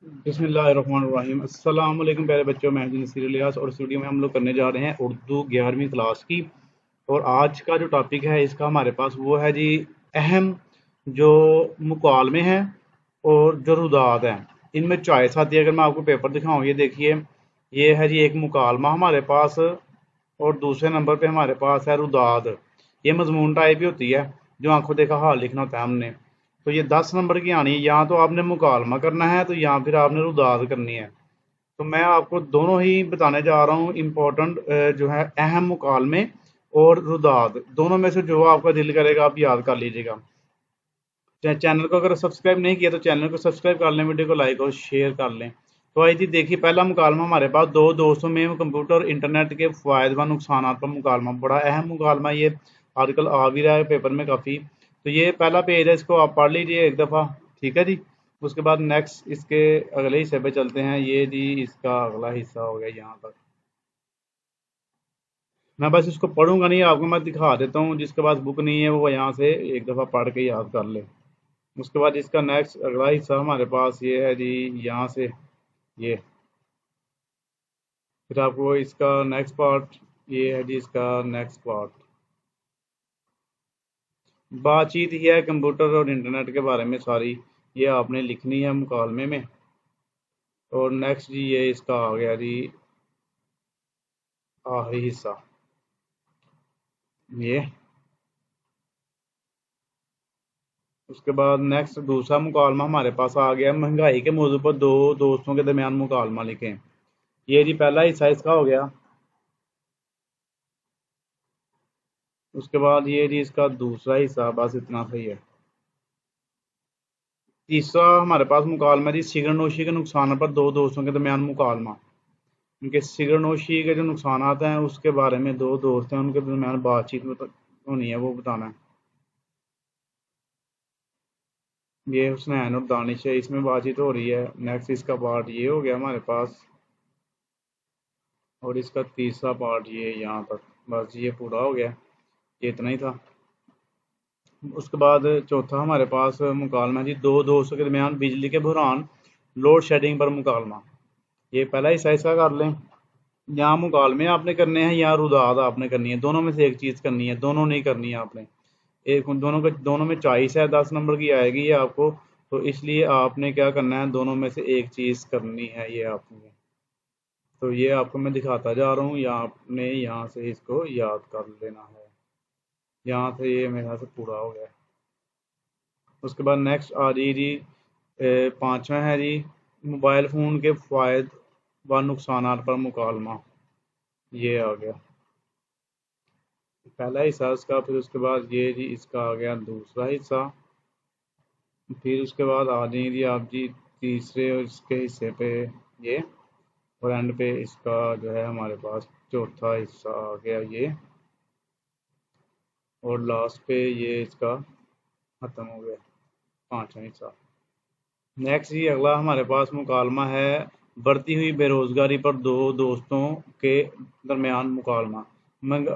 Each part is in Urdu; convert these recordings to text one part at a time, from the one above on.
بسم اللہ الرحمن الرحیم۔ السلام علیکم پیارے بچوں، میں نصیر الیاس اور اس ویڈیو میں ہم لوگ کرنے جا رہے ہیں اردو 11ویں کلاس کی۔ اور آج کا جو ٹاپک ہے اس کا ہمارے پاس وہ ہے جی اہم جو مکالمے ہیں اور جو رداد ہیں، ان میں چوائس آتی ہے۔ اگر میں آپ کو پیپر دکھاؤں، یہ دیکھیے، یہ ہے جی ایک مکالمہ ہمارے پاس، اور دوسرے نمبر پہ ہمارے پاس ہے رداد۔ یہ مضمون ٹائپ ہی ہوتی ہے، جو آنکھوں دیکھا حال لکھنا ہوتا ہے ہم نے۔ تو یہ 10 نمبر کی آنی ہے، یہاں تو آپ نے مکالمہ کرنا ہے تو یہاں پھر آپ نے رداد کرنی ہے۔ تو میں آپ کو دونوں ہی بتانے جا رہا ہوں، امپورٹنٹ جو ہے اہم مکالمے اور رداد، دونوں میں سے جو آپ کا دل کرے گا آپ یاد کر لیجیے گا۔ چینل کو اگر سبسکرائب نہیں کیا تو چینل کو سبسکرائب کر لیں، ویڈیو کو لائک اور شیئر کر لیں۔ تو آئی جی دیکھیے، پہلا مکالمہ ہمارے پاس، دو دوستوں میں کمپیوٹر اور انٹرنیٹ کے فوائد و نقصانات پر مکالمہ۔ بڑا اہم مکالمہ، یہ آج کل آ بھی رہا ہے پیپر میں کافی۔ تو یہ پہلا پیج ہے، اس کو آپ پڑھ لیجیے ایک دفعہ، ٹھیک ہے جی۔ اس کے بعد نیکسٹ اس کے اگلے حصے پہ چلتے ہیں۔ یہ جی اس کا اگلا حصہ ہو گیا یہاں تک۔ میں بس اس کو پڑھوں گا نہیں، آپ کو میں دکھا دیتا ہوں۔ جس کے پاس بک نہیں ہے وہ یہاں سے ایک دفعہ پڑھ کے یاد کر لے۔ اس کے بعد اس کا نیکسٹ اگلا حصہ ہمارے پاس یہ ہے جی یہاں سے یہ، پھر آپ کو اس کا نیکسٹ پارٹ یہ ہے جی اس کا نیکسٹ پارٹ۔ بات چیت ہی ہے کمپیوٹر اور انٹرنیٹ کے بارے میں ساری، یہ آپ نے لکھنی ہے مکالمے میں۔ اور نیکسٹ جی یہ اس کا آ گیا جی آخری حصہ، یہ اس کے بعد نیکسٹ دوسرا مکالمہ ہمارے پاس آ گیا، مہنگائی کے موضوع پر دو دوستوں کے درمیان مکالمہ لکھیں۔ یہ جی پہلا حصہ اس کا ہو گیا۔ اس کے بعد یہ جی اس کا دوسرا حصہ، بس اتنا صحیح ہے۔ تیسرا ہمارے پاس مکالمہ جی سگریٹ نوشی کے نقصانات پر دو دوستوں کے درمیان مکالمہ۔ ان کے سگریٹ نوشی کے جو نقصانات ہیں اس کے بارے میں دو دوست ہیں، ان کے درمیان بات چیت ہونی ہے، وہ بتانا ہے۔ یہ حسنین اور دانش ہے، اس میں بات چیت ہو رہی ہے۔ نیکسٹ اس کا پارٹ یہ ہو گیا ہمارے پاس، اور اس کا تیسرا پارٹ یہ یہاں تک، بس یہ پورا ہو گیا، یہ اتنا ہی تھا۔ اس کے بعد چوتھا ہمارے پاس مکالمہ جی دو دوستوں کے درمیان بجلی کے بحران، لوڈ شیڈنگ پر مکالمہ۔ یہ پہلا حصہ اس کا کر لیں۔ یہاں مکالمے آپ نے کرنے ہیں یا رداد آپ نے کرنی ہے، دونوں میں سے ایک چیز کرنی ہے، دونوں نہیں کرنی ہے آپ نے۔ ایک دونوں میں چوائس ہے، 10 نمبر کی آئے گی یہ آپ کو، تو اس لیے آپ نے کیا کرنا ہے، دونوں میں سے ایک چیز کرنی ہے یہ آپ نے۔ تو یہ آپ کو میں دکھاتا جا رہا ہوں، یا آپ نے یہاں سے اس کو یاد کر لینا ہے۔ یہاں سے یہ میرے خیال سے پورا ہو گیا۔ اس کے بعد نیکسٹ آ جی پانچواں ہے جی موبائل فون کے فوائد و نقصانات پر مکالمہ۔ یہ آ گیا پہلا حصہ اس کا، پھر اس کے بعد یہ جی اس کا آ گیا دوسرا حصہ، پھر اس کے بعد آ جائیں جی آپ جی تیسرے اور اس کے حصے پہ یہ، اور اینڈ پہ اس کا جو ہے ہمارے پاس چوتھا حصہ آ گیا یہ، اور لاسٹ پہ یہ اس کا ختم ہو گیا پانچواں حصہ۔ نیکسٹ جی اگلا ہمارے پاس مکالمہ ہے بڑھتی ہوئی بے روزگاری پر دو دوستوں کے درمیان مکالمہ۔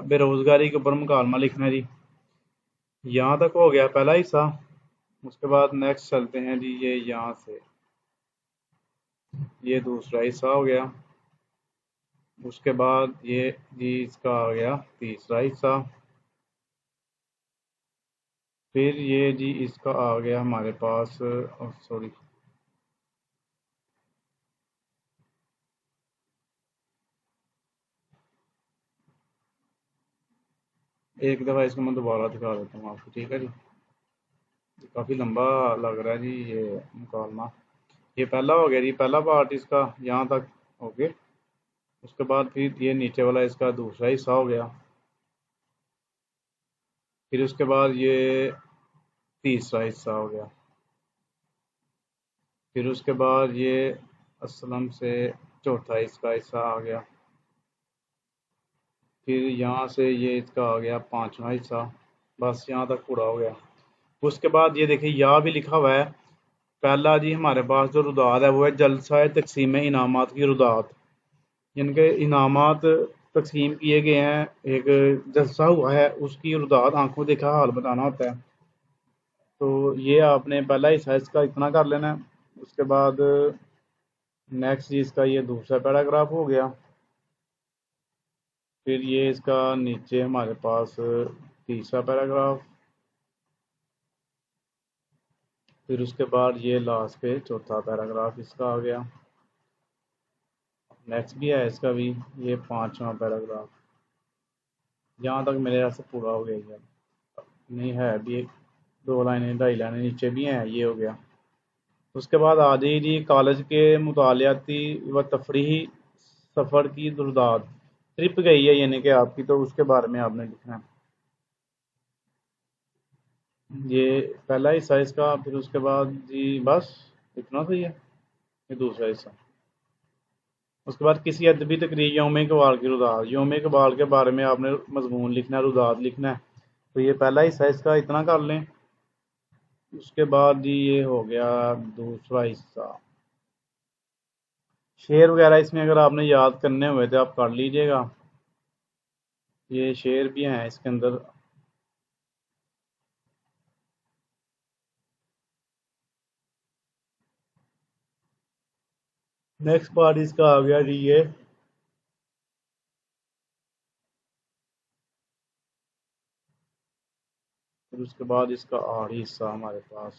بے روزگاری کے اوپر مکالمہ لکھنا ہے جی، یہاں تک ہو گیا پہلا حصہ۔ اس کے بعد نیکسٹ چلتے ہیں جی یہ یہاں سے یہ دوسرا حصہ ہو گیا۔ اس کے بعد یہ جی اس کا آ گیا تیسرا حصہ، پھر یہ جی اس کا آ گیا ہمارے پاس سوری ایک دفعہ اس کو میں دوبارہ دکھا دیتا ہوں آپ کو، ٹھیک ہے جی۔ کافی لمبا لگ رہا ہے جی یہ مکالمہ۔ یہ پہلا ہو گیا جی پہلا پارٹ اس کا، یہاں تک اوکے۔ اس کے بعد پھر یہ نیچے والا اس کا دوسرا حصہ ہو گیا، پھر اس کے بعد یہ تیسرا حصہ ہو گیا، پھر اس کے بعد یہ اسلم سے چوتھا اس کا حصہ آ گیا، پھر یہاں سے یہ اس کا آ گیا پانچواں حصہ، بس یہاں تک پورا ہو گیا۔ اس کے بعد یہ دیکھیں یا بھی لکھا ہوا ہے، پہلا جی ہمارے پاس جو رداد ہے وہ ہے جلسہ تقسیم انعامات کی رداد، جن کے انعامات تقسیم کیے گئے ہیں، ایک جلسہ ہوا ہے، اس کی رداد آنکھوں دیکھا حال بتانا ہوتا ہے۔ تو یہ آپ نے پہلا حصہ اس کا اتنا کر لینا ہے۔ اس کے بعد نیکسٹ جی اس کا یہ دوسرا پیراگراف ہو گیا. پھر یہ اس کا نیچے ہمارے پاس تیسرا پیراگراف. پھر اس کے بعد یہ لاسٹ پہ چوتھا پیراگراف اس کا آ گیا. نیکسٹ بھی ہے اس کا بھی یہ پانچواں پیراگراف. یہاں تک میرے یہاں سے پورا ہو گیا. یہ نہیں ہے ابھی ایک دو لائنیں ڈھائی لائنیں نیچے بھی ہیں. یہ ہو گیا. اس کے بعد آ جائیے جی کالج کے مطالعاتی و تفریحی سفر کی درداد. ٹرپ گئی ہے یعنی کہ آپ کی، تو اس کے بارے میں آپ نے لکھنا ہے. یہ پہلا حصہ اس کا. پھر اس کے بعد جی بس اتنا صحیح ہے. یہ دوسرا حصہ. اس کے بعد کسی ادبی تقریر یوم اقبال کی روداد. یوم اقبال کے بارے میں آپ نے مضمون لکھنا ہے، روداد لکھنا ہے. تو یہ پہلا حصہ اس کا اتنا کر لیں. اس کے بعد جی یہ ہو گیا دوسرا حصہ. شعر وغیرہ اس میں اگر آپ نے یاد کرنے ہوئے تو آپ کر لیجئے گا. یہ شعر بھی ہیں اس کے اندر. نیکسٹ پارٹ اس کا آ گیا جی یہ. پھر اس کے بعد اس کا آخری حصہ ہمارے پاس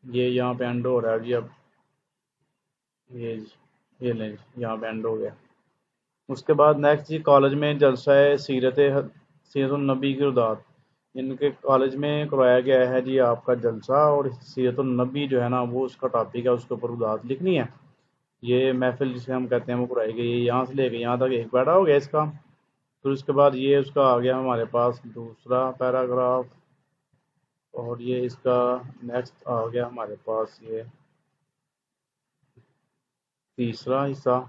یہ یہاں پہ اینڈ ہو رہا ہے جی. اب یہ لیں جی، یہاں پہ اینڈ ہو گیا. اس کے بعد نیکسٹ جی کالج میں جلسہ سیرت النبی کی روداد. ان کے کالج میں کروایا گیا ہے جی آپ کا جلسہ، اور سیرت النبی جو ہے نا وہ اس کا ٹاپک ہے، اس کے اوپر روداد لکھنی ہے. یہ محفل جسے ہم کہتے ہیں وہ کرائی گئی ہے. یہاں سے لے کے یہاں تک ایک بیڑا ہو گیا اس کا. پھر اس کے بعد یہ اس کا آ گیا ہمارے پاس دوسرا پیراگراف. اور یہ اس کا نیکسٹ آ گیا ہمارے پاس یہ تیسرا حصہ.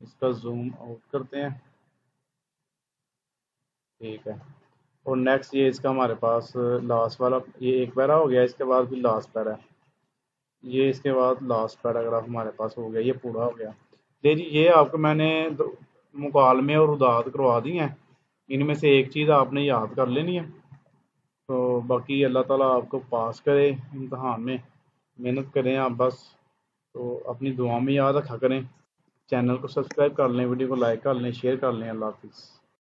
اس کا زوم آؤٹ کرتے ہیں. ٹھیک ہے. اور نیکسٹ یہ اس کا ہمارے پاس لاسٹ والا یہ ایک پیرا ہو گیا. اس کے بعد پھر لاسٹ پیرا ہے. یہ اس کے بعد لاسٹ پیراگراف ہمارے پاس ہو گیا. یہ پورا ہو گیا. جی یہ آپ کو میں نے مکالمے اور رداد کروا دی ہیں. ان میں سے ایک چیز آپ نے یاد کر لینی ہے. تو باقی اللہ تعالیٰ آپ کو پاس کرے امتحان میں. محنت کریں آپ بس. تو اپنی دعا میں یاد رکھا کریں. چینل کو سبسکرائب کر لیں، ویڈیو کو لائک کر لیں، شیئر کر لیں. اللہ حافظ.